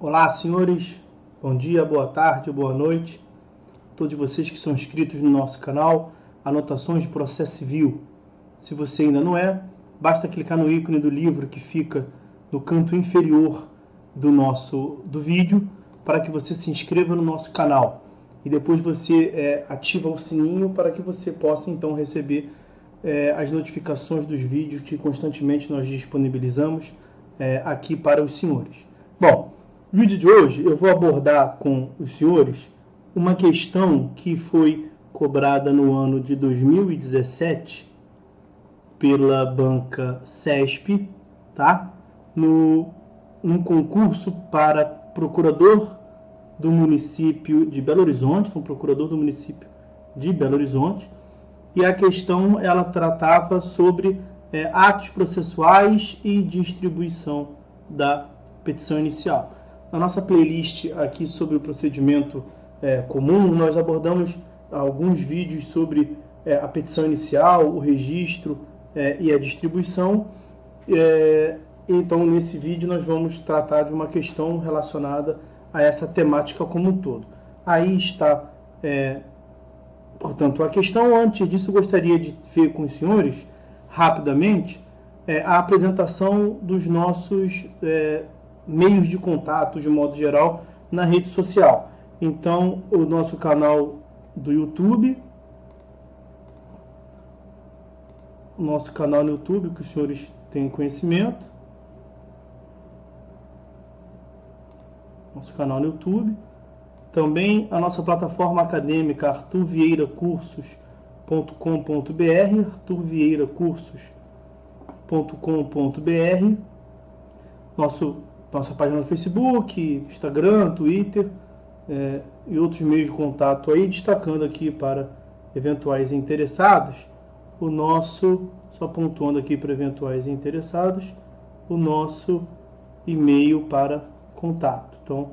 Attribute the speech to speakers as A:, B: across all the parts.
A: Olá, senhores. Bom dia, boa tarde, boa noite. Todos vocês que são inscritos no nosso canal, Anotações de Processo Civil. Se você ainda não é, basta clicar no ícone do livro que fica no canto inferior do vídeo para que você se inscreva no nosso canal. E depois você ativa o sininho para que você possa então receber as notificações dos vídeos que constantemente nós disponibilizamos aqui para os senhores. Bom, no vídeo de hoje eu vou abordar com os senhores uma questão que foi cobrada no ano de 2017 pela banca CESP, tá? Num concurso para procurador do município de Belo Horizonte, então procurador do município de Belo Horizonte, e a questão ela tratava sobre atos processuais e distribuição da petição inicial. Na nossa playlist aqui sobre o procedimento comum, nós abordamos alguns vídeos sobre a petição inicial, o registro e a distribuição. Então, nesse vídeo, nós vamos tratar de uma questão relacionada a essa temática como um todo. Aí está, portanto, a questão. Antes disso, eu gostaria de ver com os senhores, rapidamente, a apresentação dos nossos meios de contato, de modo geral, na rede social. Então, o nosso canal do YouTube, nosso canal no YouTube, que os senhores têm conhecimento, nosso canal no YouTube, também a nossa plataforma acadêmica arturvieiracursos.com.br, arturvieiracursos.com.br, nossa página no Facebook, Instagram, Twitter e outros meios de contato aí, destacando aqui para eventuais interessados, só pontuando aqui para eventuais interessados, o nosso e-mail para contato. Então,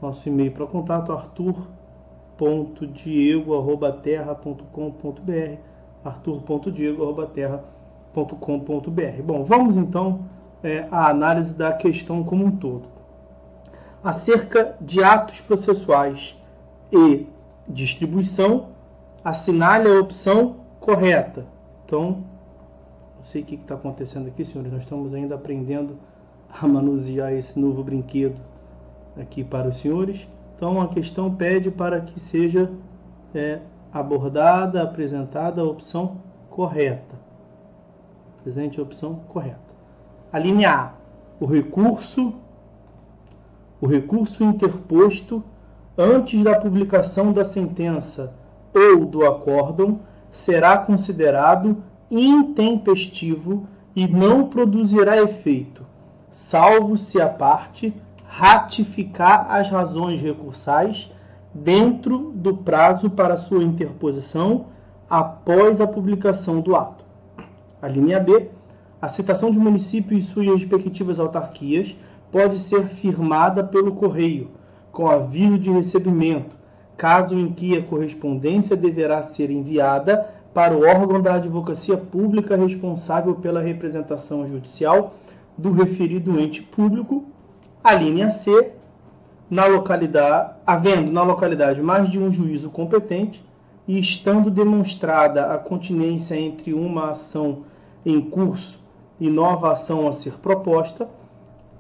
A: nosso e-mail para contato, artur.diego@terra.com.br, artur.diego@terra.com.br. Bom, vamos então à análise da questão como um todo. Acerca de atos processuais e distribuição, assinale a opção correta. Então, não sei o que está acontecendo aqui, senhores, nós estamos ainda aprendendo a manusear esse novo brinquedo aqui para os senhores. Então, a questão pede para que seja apresentada a opção correta. Presente a opção correta. A linha A, o recurso interposto antes da publicação da sentença ou do acórdão será considerado intempestivo e não produzirá efeito, salvo se a parte ratificar as razões recursais dentro do prazo para sua interposição após a publicação do ato. A linha B, a citação de município e suas respectivas autarquias pode ser firmada pelo correio, com aviso de recebimento, caso em que a correspondência deverá ser enviada para o órgão da advocacia pública responsável pela representação judicial do referido ente público. A linha C, havendo na localidade mais de um juízo competente e estando demonstrada a continência entre uma ação em curso e nova ação a ser proposta,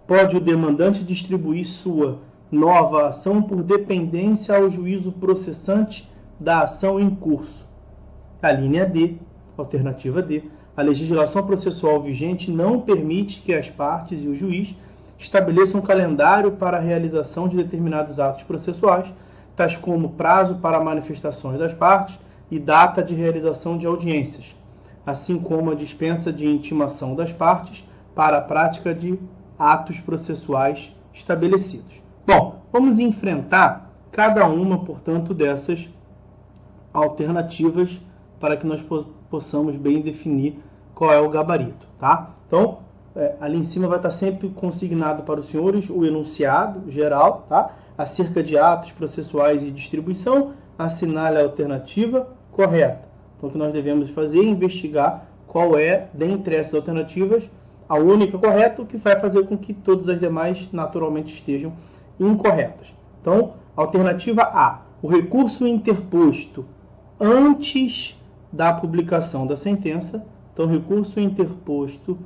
A: pode o demandante distribuir sua nova ação por dependência ao juízo processante da ação em curso. A linha D, alternativa D, a legislação processual vigente não permite que as partes e o juiz estabeleçam um calendário para a realização de determinados atos processuais, tais como prazo para manifestações das partes e data de realização de audiências, assim como a dispensa de intimação das partes para a prática de atos processuais estabelecidos. Bom, vamos enfrentar cada uma, portanto, dessas alternativas para que nós possamos bem definir qual é o gabarito, tá? Então, ali em cima vai estar sempre consignado para os senhores o enunciado geral, tá? Acerca de atos processuais e distribuição, assinale a alternativa correta. Então, o que nós devemos fazer é investigar qual é, dentre essas alternativas, a única correta, o que vai fazer com que todas as demais naturalmente estejam incorretas. Então, alternativa A, o recurso interposto antes da publicação da sentença. Então, recurso interposto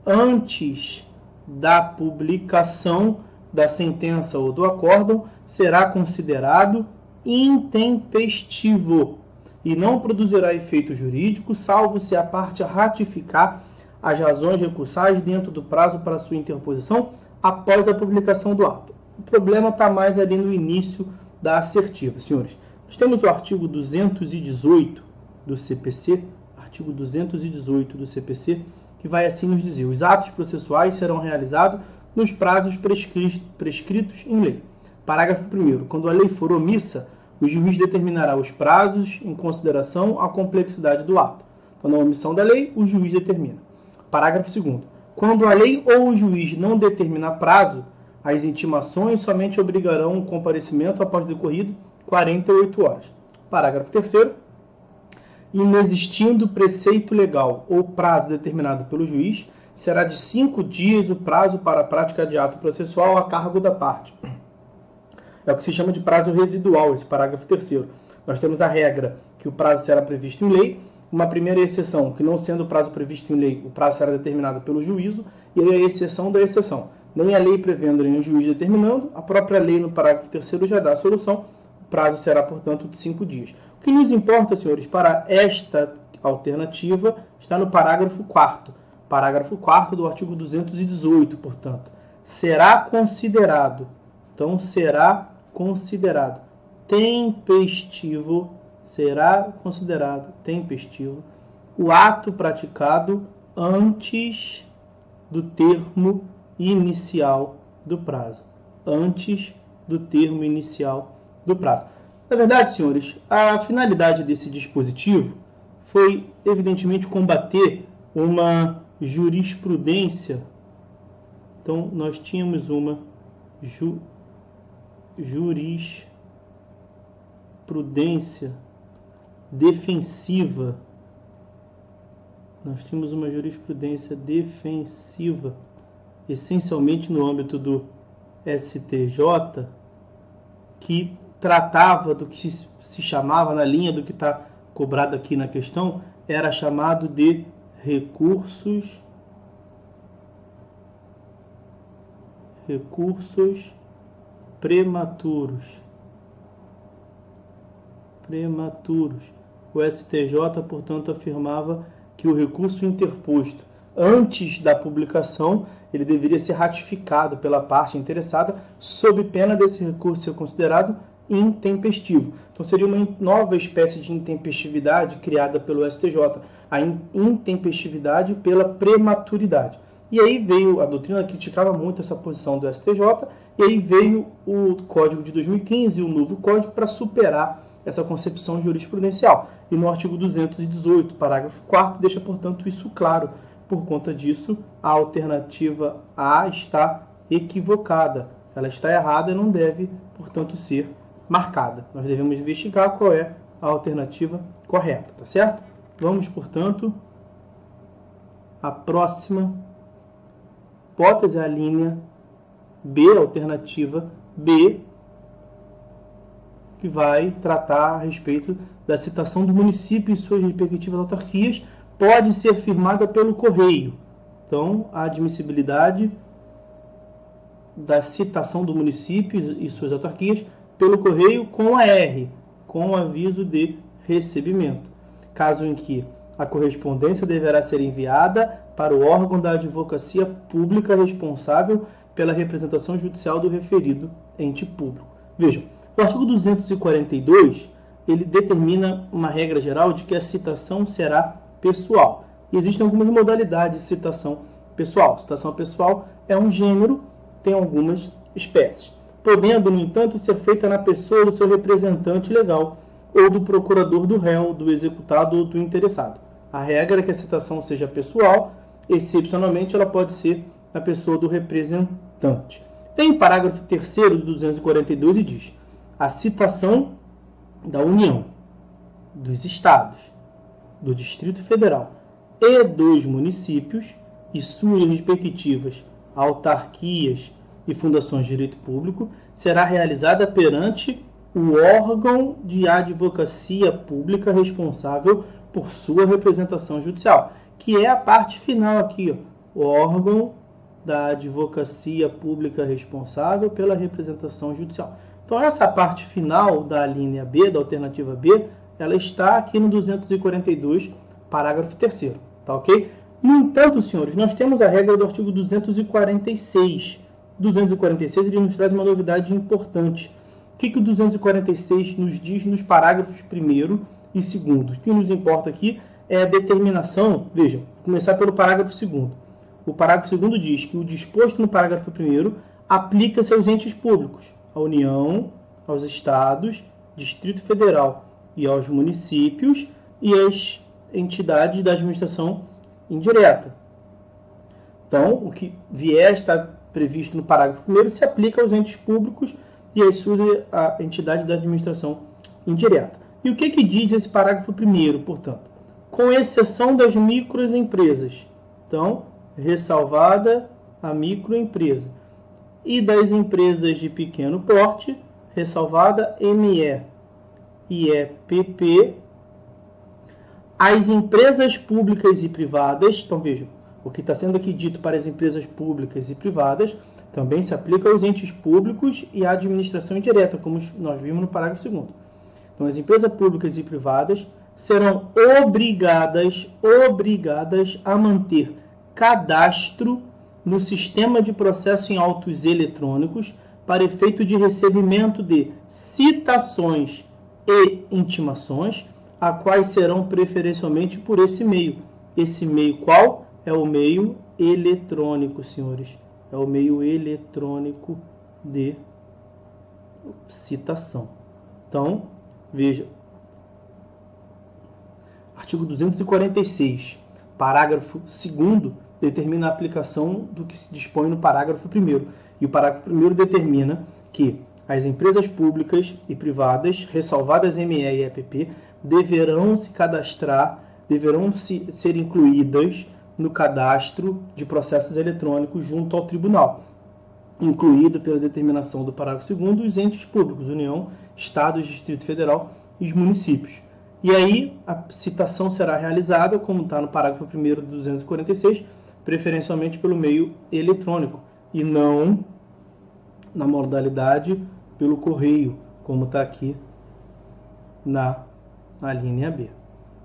A: antes da publicação da sentença ou do acórdão será considerado intempestivo e não produzirá efeito jurídico, salvo se a parte ratificar as razões recursais dentro do prazo para sua interposição após a publicação do ato. O problema está mais ali no início da assertiva, senhores. Nós temos o artigo 218 do CPC, artigo 218 do CPC, que vai assim nos dizer: os atos processuais serão realizados nos prazos prescritos em lei. Parágrafo 1º. Quando a lei for omissa, o juiz determinará os prazos em consideração à complexidade do ato. Então, na omissão da lei, o juiz determina. Parágrafo 2º. Quando a lei ou o juiz não determinar prazo, as intimações somente obrigarão o comparecimento após decorrido 48 horas. Parágrafo 3º. Inexistindo preceito legal ou prazo determinado pelo juiz, será de 5 dias o prazo para a prática de ato processual a cargo da parte. É o que se chama de prazo residual, esse parágrafo 3º. Nós temos a regra que o prazo será previsto em lei, uma primeira exceção, que não sendo o prazo previsto em lei, o prazo será determinado pelo juízo, e aí a exceção da exceção. Nem a lei prevendo, nem o juiz determinando, a própria lei no parágrafo 3º já dá a solução, o prazo será, portanto, de 5 dias. O que nos importa, senhores, para esta alternativa, está no parágrafo 4º. Parágrafo 4º do artigo 218, portanto. Será considerado, então será considerado tempestivo, o ato praticado antes do termo inicial do prazo. Antes do termo inicial do prazo. Na verdade, senhores, a finalidade desse dispositivo foi, evidentemente, combater uma jurisprudência. Então, nós tínhamos uma jurisprudência defensiva. Nós tínhamos uma jurisprudência defensiva, essencialmente no âmbito do STJ, que tratava do que se chamava, na linha do que está cobrado aqui na questão, era chamado de recursos prematuros. O STJ, portanto, afirmava que o recurso interposto antes da publicação, ele deveria ser ratificado pela parte interessada, sob pena desse recurso ser considerado intempestivo. Então, seria uma nova espécie de intempestividade criada pelo STJ, a intempestividade pela prematuridade. E aí veio, a doutrina criticava muito essa posição do STJ, e aí veio o Código de 2015, o novo Código, para superar essa concepção jurisprudencial. E no artigo 218, parágrafo 4º, deixa, portanto, isso claro. Por conta disso, a alternativa A está equivocada. Ela está errada e não deve, portanto, ser marcada. Nós devemos investigar qual é a alternativa correta, tá certo? Vamos, portanto, à próxima hipótese, a linha B, alternativa B, que vai tratar a respeito da citação do município e suas respectivas autarquias, pode ser firmada pelo correio. Então, a admissibilidade da citação do município e suas autarquias pelo correio com a R, com aviso de recebimento. Caso em que a correspondência deverá ser enviada para o órgão da advocacia pública responsável pela representação judicial do referido ente público. Vejam, o artigo 242, ele determina uma regra geral de que a citação será pessoal. E existem algumas modalidades de citação pessoal. Citação pessoal é um gênero, tem algumas espécies, podendo, no entanto, ser feita na pessoa do seu representante legal ou do procurador do réu, do executado ou do interessado. A regra é que a citação seja pessoal, excepcionalmente ela pode ser na pessoa do representante. Tem o parágrafo 3º do 242 e diz: a citação da União, dos Estados, do Distrito Federal e dos municípios e suas respectivas autarquias e fundações de direito público será realizada perante o órgão de advocacia pública responsável por sua representação judicial, que é a parte final aqui, ó, o órgão da advocacia pública responsável pela representação judicial. Então, essa parte final da linha B, da alternativa B, ela está aqui no 242, parágrafo 3º, tá ok? No entanto, senhores, nós temos a regra do artigo 246. 246 ele nos traz uma novidade importante. O que o 246 nos diz nos parágrafos 1º e 2º? O que nos importa aqui é a determinação, veja, vou começar pelo parágrafo 2º. O parágrafo 2º diz que o disposto no parágrafo 1º aplica-se aos entes públicos, à União, aos Estados, Distrito Federal e aos municípios e às entidades da administração indireta. Então, o que vier a estar previsto no parágrafo 1º se aplica aos entes públicos e às suas entidades da administração indireta. E o que diz esse parágrafo 1º, portanto? Com exceção das microempresas. Então, ressalvada a microempresa. E das empresas de pequeno porte, ressalvada ME e EPP. As empresas públicas e privadas, então vejam, o que está sendo aqui dito para as empresas públicas e privadas também se aplica aos entes públicos e à administração indireta, como nós vimos no parágrafo 2º. Então, as empresas públicas e privadas serão obrigadas a manter cadastro no sistema de processo em autos eletrônicos para efeito de recebimento de citações e intimações, a quais serão preferencialmente por esse meio. Esse meio qual? É o meio eletrônico, senhores. É o meio eletrônico de citação. Então, veja. Artigo 246, parágrafo 2º, determina a aplicação do que se dispõe no parágrafo 1º. E o parágrafo 1º determina que as empresas públicas e privadas, ressalvadas ME e EPP, deverão se cadastrar, deverão ser incluídas no cadastro de processos eletrônicos junto ao tribunal, incluído pela determinação do parágrafo 2º os entes públicos, União, Estados, Distrito Federal e os municípios. E aí a citação será realizada, como está no parágrafo 1º do 246, preferencialmente pelo meio eletrônico e não na modalidade pelo correio, como está aqui na linha B.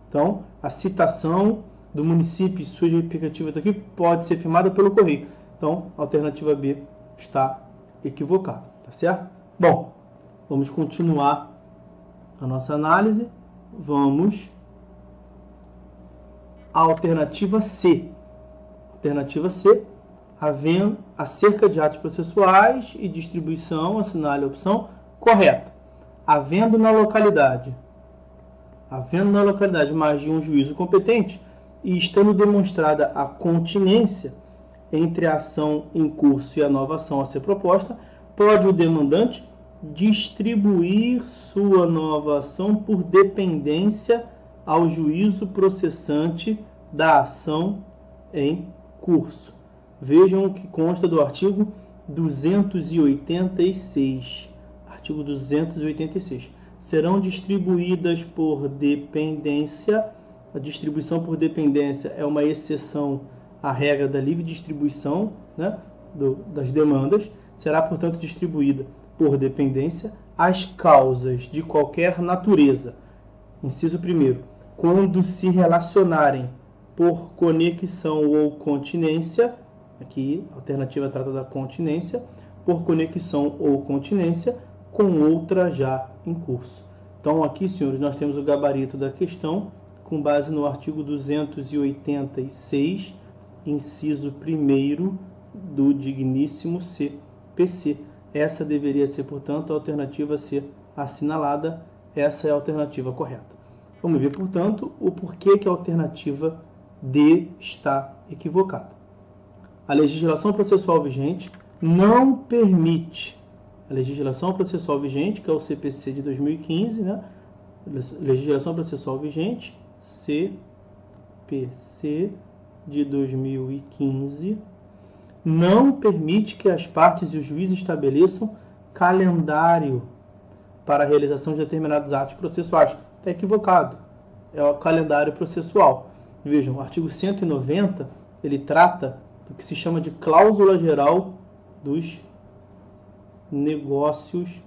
A: Então, a citação do município e sua justificativa daqui pode ser firmada pelo correio. Então, a alternativa B está equivocada, tá certo? Bom, vamos continuar a nossa análise. Vamos à alternativa C. Alternativa C, acerca de atos processuais e distribuição, assinale a opção correta. Havendo na localidade mais de um juízo competente e estando demonstrada a continência entre a ação em curso e a nova ação a ser proposta, pode o demandante distribuir sua nova ação por dependência ao juízo processante da ação em curso. Vejam o que consta do artigo 286. Artigo 286. Serão distribuídas por dependência. A distribuição por dependência é uma exceção à regra da livre distribuição, né, das demandas. Será, portanto, distribuída por dependência as causas de qualquer natureza. Inciso 1º. Quando se relacionarem por conexão ou continência, aqui a alternativa trata da continência, por conexão ou continência com outra já em curso. Então, aqui, senhores, nós temos o gabarito da questão com base no artigo 286, inciso 1º do digníssimo CPC. Essa deveria ser, portanto, a alternativa a ser assinalada. Essa é a alternativa correta. Vamos ver, portanto, o porquê que a alternativa D está equivocada. A legislação processual vigente não permite, a legislação processual vigente, que é o CPC de 2015, né? Legislação processual vigente, CPC de 2015, não permite que as partes e o juiz estabeleçam calendário para a realização de determinados atos processuais. Está equivocado. É o calendário processual. Vejam, o artigo 190, ele trata do que se chama de cláusula geral dos negócios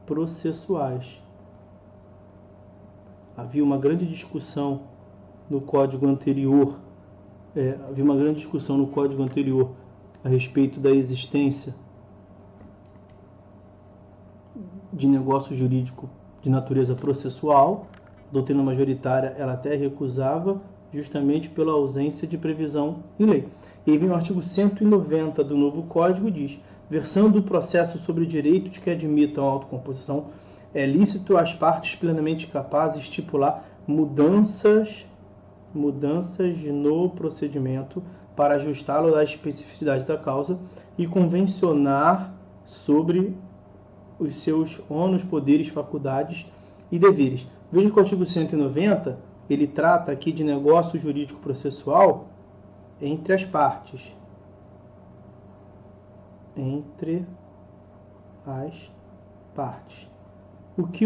A: processuais. Havia uma grande discussão no código anterior, a respeito da existência de negócio jurídico de natureza processual. A doutrina majoritária ela até recusava, justamente pela ausência de previsão em lei. E aí vem o artigo 190 do novo Código e diz: versando o processo sobre direitos que admitam a autocomposição, é lícito às partes plenamente capazes estipular mudanças no procedimento para ajustá-lo à especificidade da causa e convencionar sobre os seus ônus, poderes, faculdades e deveres. Veja que o artigo 190, ele trata aqui de negócio jurídico processual entre as partes. Entre as partes. O que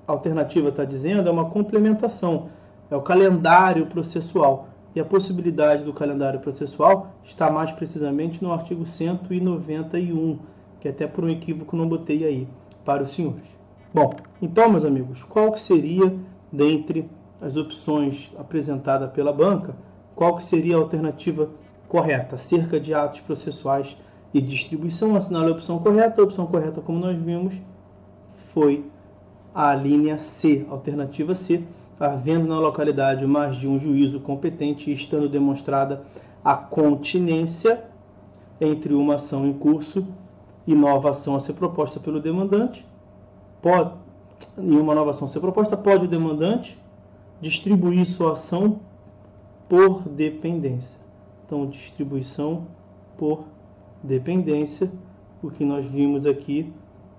A: a alternativa está dizendo é uma complementação, é o calendário processual. E a possibilidade do calendário processual está mais precisamente no artigo 191, que até por um equívoco não botei aí para os senhores. Bom, então, meus amigos, qual que seria, dentre as opções apresentadas pela banca, qual que seria a alternativa correta acerca de atos processuais e distribuição? Assinale a opção correta. A opção correta, como nós vimos, foi a linha C, alternativa C, havendo na localidade mais de um juízo competente e estando demonstrada a continência entre uma ação em curso e nova ação a ser proposta pelo demandante, pode o demandante distribuir sua ação por dependência. Então, distribuição por dependência, o que nós vimos aqui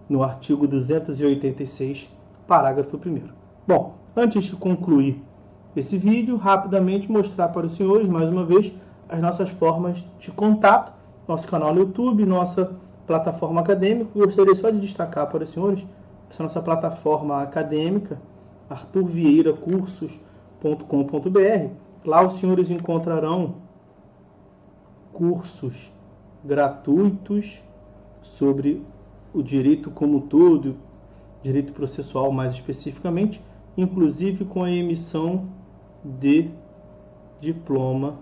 A: no artigo 286, parágrafo 1º. Bom, antes de concluir esse vídeo, rapidamente mostrar para os senhores, mais uma vez, as nossas formas de contato, nosso canal no YouTube, nossa plataforma acadêmica. Gostaria só de destacar para os senhores essa nossa plataforma acadêmica, arturvieiracursos.com.br. Lá os senhores encontrarão cursos gratuitos sobre o direito como um todo, direito processual mais especificamente, inclusive com a emissão de diploma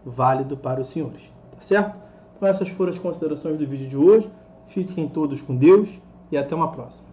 A: válido para os senhores. Tá certo? Então essas foram as considerações do vídeo de hoje. Fiquem todos com Deus e até uma próxima.